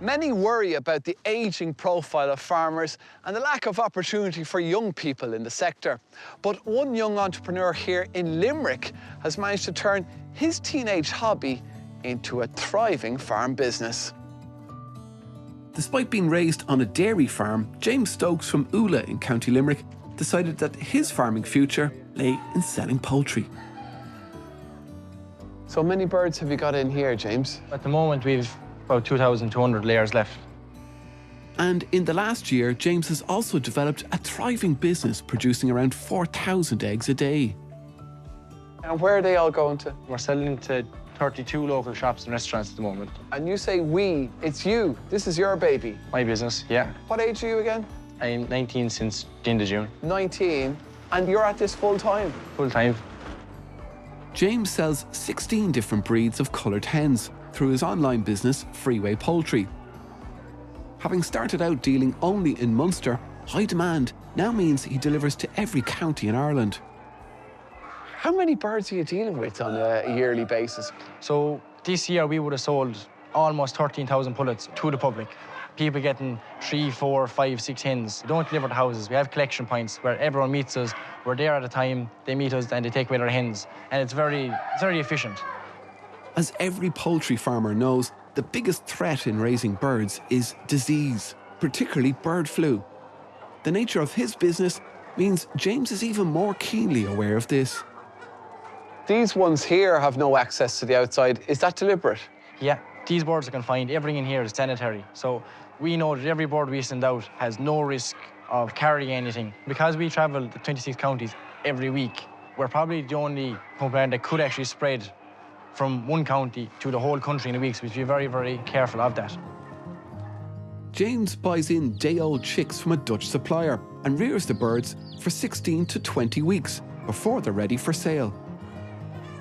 Many worry about the ageing profile of farmers and the lack of opportunity for young people in the sector. But one young entrepreneur here in Limerick has managed to turn his teenage hobby into a thriving farm business. Despite being raised on a dairy farm, James Stokes from Ula in County Limerick decided that his farming future lay in selling poultry. So how many birds have you got in here, James? At the moment, we've about 2,200 layers left. And in the last year, James has also developed a thriving business producing around 4,000 eggs a day. And where are they all going to? We're selling to 32 local shops and restaurants at the moment. And you say we, it's you. This is your baby. My business, yeah. What age are you again? I'm 19 since the end of June. 19? And you're at this full time? Full time. James sells 16 different breeds of coloured hens through his online business, Freeway Poultry. Having started out dealing only in Munster, high demand now means he delivers to every county in Ireland. How many birds are you dealing with on a yearly basis? So this year we would have sold almost 13,000 pullets to the public. People getting 3, 4, 5, 6 hens. We don't deliver to houses. We have collection points where everyone meets us. We're there at a time, they meet us and they take away their hens. And it's very efficient. As every poultry farmer knows, the biggest threat in raising birds is disease, particularly bird flu. The nature of his business means James is even more keenly aware of this. These ones here have no access to the outside. Is that deliberate? Yeah, these birds are confined. Everything in here is sanitary. So we know that every bird we send out has no risk of carrying anything. Because we travel to 26 counties every week, we're probably the only company that could actually spread from one county to the whole country in a week, so we have to be very, very careful of that. James buys in day-old chicks from a Dutch supplier and rears the birds for 16 to 20 weeks before they're ready for sale.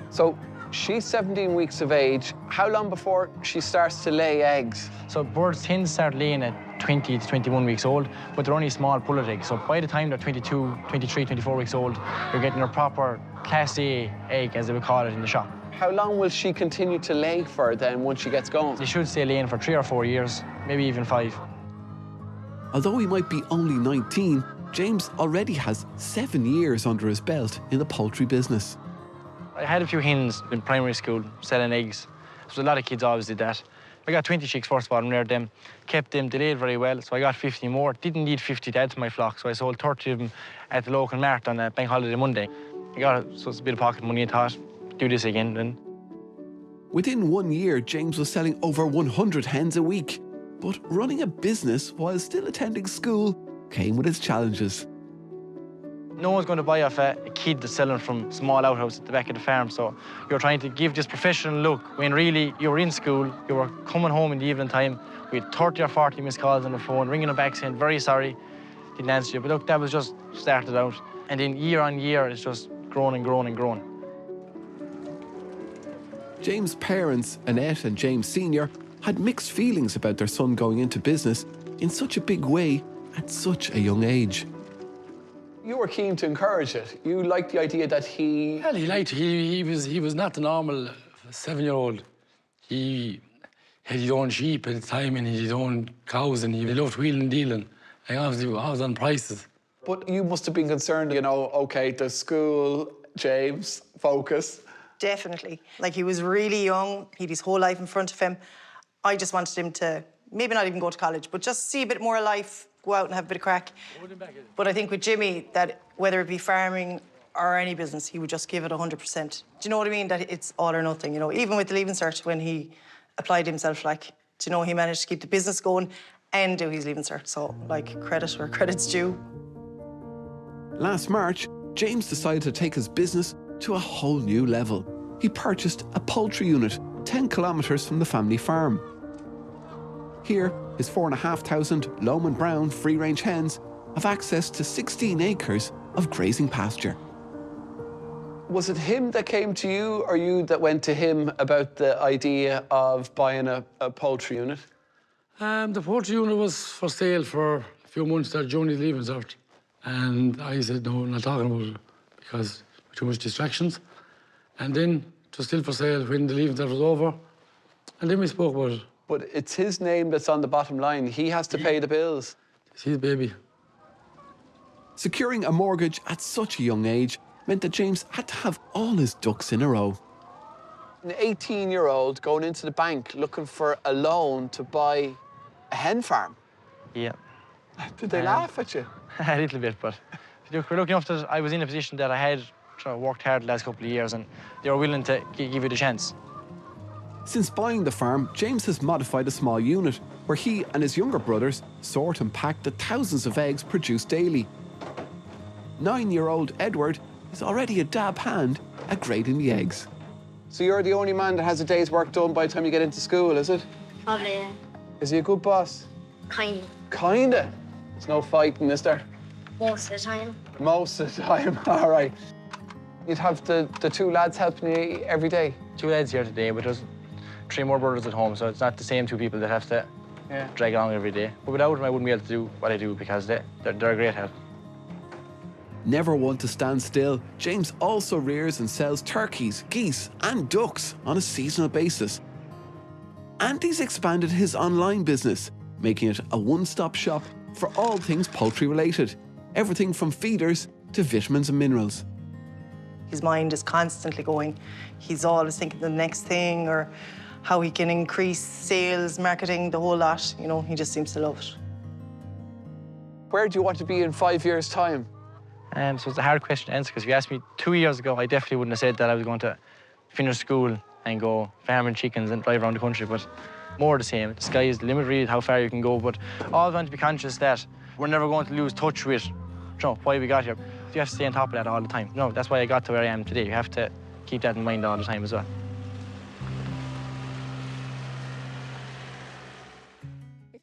So she's 17 weeks of age. How long before she starts to lay eggs? So birds tend to start laying at 20 to 21 weeks old, but they're only small pullet eggs. So by the time they're 22, 23, 24 weeks old, you're getting a proper Class A egg, as they would call it in the shop. How long will she continue to lay for then once she gets going? She should stay laying for 3 or 4 years, maybe even 5. Although he might be only 19, James already has 7 years under his belt in the poultry business. I had a few hens in primary school selling eggs. So a lot of kids always did that. I got 20 chicks first of all and reared them, kept them, they laid very well, so I got 50 more. Didn't need 50 to add to my flock, so I sold 30 of them at the local mart on a bank holiday Monday. I got it, so it's a bit of pocket money, I thought, do this again then. Within 1 year, James was selling over 100 hens a week. But running a business while still attending school came with its challenges. No one's going to buy off a kid that's selling from a small outhouse at the back of the farm, so you're trying to give this professional look when really you were in school, you were coming home in the evening time, we had 30 or 40 missed calls on the phone, ringing them back saying, very sorry, didn't answer you. But look, that was just started out. And then year on year, it's just grown and grown and grown. James' parents, Annette and James Sr., had mixed feelings about their son going into business in such a big way at such a young age. You were keen to encourage it. You liked the idea that he... Well, he liked it. He was not the normal 7-year-old. He had his own sheep at the time and his own cows, and he loved wheeling and dealing. And obviously, I was on prices. But you must have been concerned, you know, OK, the school, James, focus. Definitely. Like, he was really young. He had his whole life in front of him. I just wanted him to maybe not even go to college, but just see a bit more of life, go out and have a bit of crack. But I think with Jimmy, that whether it be farming or any business, he would just give it 100%. Do you know what I mean? That it's all or nothing, you know? Even with the Leaving Cert, when he applied himself, like, do you know, he managed to keep the business going and do his Leaving Cert. So, like, credit where credit's due. Last March, James decided to take his business to a whole new level. He purchased a poultry unit 10 kilometres from the family farm. Here, his 4,500 Lomond Brown free-range hens have access to 16 acres of grazing pasture. Was it him that came to you, or you that went to him about the idea of buying a poultry unit? The poultry unit was for sale for a few months there during his Leaving Cert. And I said, no, I'm not talking about it because too much distractions. And then it was still for sale when the Leaving Cert was over. And then we spoke about it. But it's his name that's on the bottom line. He has to pay the bills. It's his baby. Securing a mortgage at such a young age meant that James had to have all his ducks in a row. An 18-year-old going into the bank looking for a loan to buy a hen farm. Yeah. Did they laugh at you? A little bit, but look, we're lucky enough that I was in a position that I had worked hard the last couple of years, and they were willing to give you the chance. Since buying the farm, James has modified a small unit where he and his younger brothers sort and pack the thousands of eggs produced daily. 9-year-old Edward is already a dab hand at grading the eggs. So you're the only man that has a day's work done by the time you get into school, is it? Probably, yeah. Is he a good boss? Kind. Kinda. There's no fighting, is there? Most of the time. Most of the time, all right. You'd have the two lads helping you every day? 2 lads here today, but there's 3 more brothers at home, so it's not the same 2 people that have to drag along every day. But without them, I wouldn't be able to do what I do because they're a great help. Never one to stand still, James also rears and sells turkeys, geese and ducks on a seasonal basis. And he's expanded his online business, making it a one-stop shop for all things poultry related. Everything from feeders to vitamins and minerals. His mind is constantly going. He's always thinking the next thing or how he can increase sales, marketing, the whole lot. You know, he just seems to love it. Where do you want to be in 5 years' time? So it's a hard question to answer, because if you asked me 2 years ago, I definitely wouldn't have said that I was going to finish school and go farming chickens and drive around the country, but more the same. The sky is the limit, really, how far you can go, but always want to be conscious that we're never going to lose touch with why we got here. You have to stay on top of that all the time. No, that's why I got to where I am today. You have to keep that in mind all the time as well.